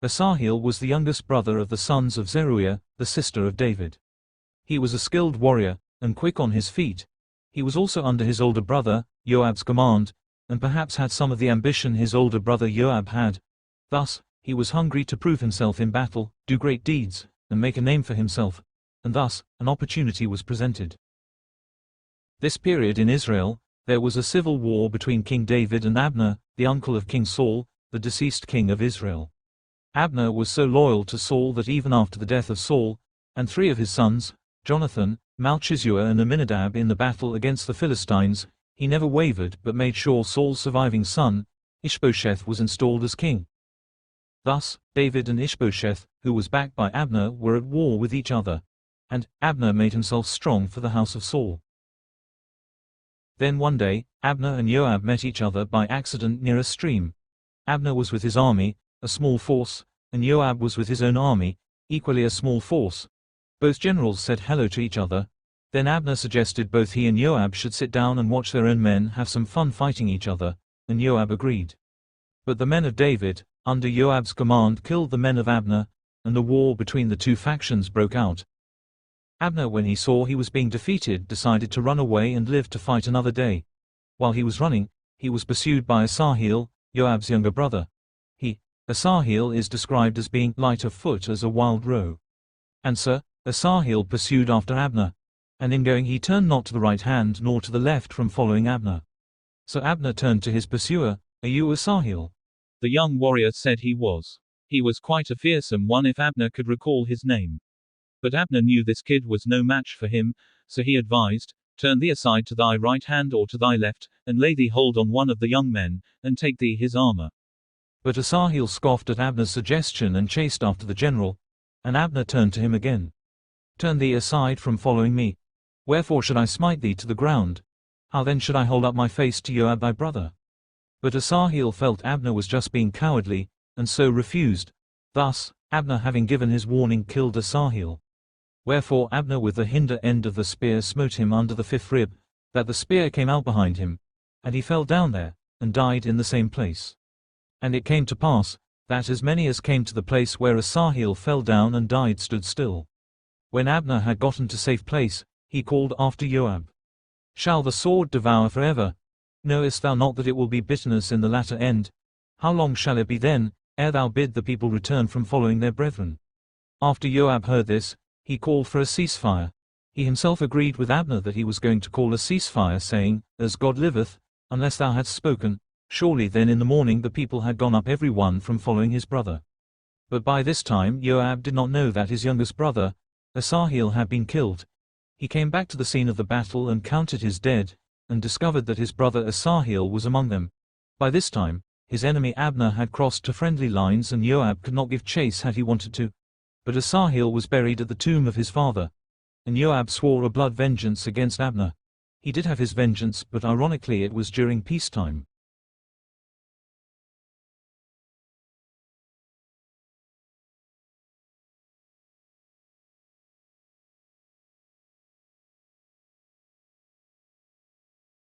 Asahel was the youngest brother of the sons of Zeruiah, the sister of David. He was a skilled warrior, and quick on his feet. He was also under his older brother, Joab's command, and perhaps had some of the ambition his older brother Joab had. Thus, he was hungry to prove himself in battle, do great deeds, and make a name for himself, and thus, an opportunity was presented. This period in Israel, there was a civil war between King David and Abner, the uncle of King Saul, the deceased king of Israel. Abner was so loyal to Saul that even after the death of Saul, and 3 of his sons, Jonathan, Malchisua and Aminadab in the battle against the Philistines, he never wavered but made sure Saul's surviving son, Ishbosheth, was installed as king. Thus, David and Ishbosheth, who was backed by Abner, were at war with each other, and Abner made himself strong for the house of Saul. Then one day, Abner and Joab met each other by accident near a stream. Abner was with his army, a small force, and Joab was with his own army, equally a small force. Both generals said hello to each other. Then Abner suggested both he and Joab should sit down and watch their own men have some fun fighting each other, and Joab agreed. But the men of David, under Joab's command, killed the men of Abner, and a war between the 2 factions broke out. Abner, when he saw he was being defeated, decided to run away and live to fight another day. While he was running, he was pursued by Asahel, Joab's younger brother. Asahel is described as being light of foot as a wild roe. And so, Asahel pursued after Abner. And in going he turned not to the right hand nor to the left from following Abner. So Abner turned to his pursuer, "Are you Asahel?" The young warrior said he was. He was quite a fearsome one if Abner could recall his name. But Abner knew this kid was no match for him, so he advised, "Turn thee aside to thy right hand or to thy left, and lay thee hold on one of the young men, and take thee his armor." But Asahel scoffed at Abner's suggestion and chased after the general. And Abner turned to him again. "Turn thee aside from following me. Wherefore should I smite thee to the ground? How then should I hold up my face to Joab thy brother?" But Asahel felt Abner was just being cowardly, and so refused. Thus, Abner, having given his warning, killed Asahel. Wherefore Abner with the hinder end of the spear smote him under the 5th rib, that the spear came out behind him, and he fell down there, and died in the same place. And it came to pass, that as many as came to the place where Asahel fell down and died stood still. When Abner had gotten to safe place, he called after Joab, "Shall the sword devour forever? Knowest thou not that it will be bitterness in the latter end? How long shall it be then, ere thou bid the people return from following their brethren?" After Joab heard this, he called for a ceasefire. He himself agreed with Abner that he was going to call a ceasefire, saying, "As God liveth, unless thou hadst spoken, surely then in the morning the people had gone up every one from following his brother." But by this time Joab did not know that his youngest brother, Asahel, had been killed. He came back to the scene of the battle and counted his dead, and discovered that his brother Asahel was among them. By this time, his enemy Abner had crossed to friendly lines, and Joab could not give chase had he wanted to. But Asahel was buried at the tomb of his father. And Joab swore a blood vengeance against Abner. He did have his vengeance, but ironically it was during peacetime.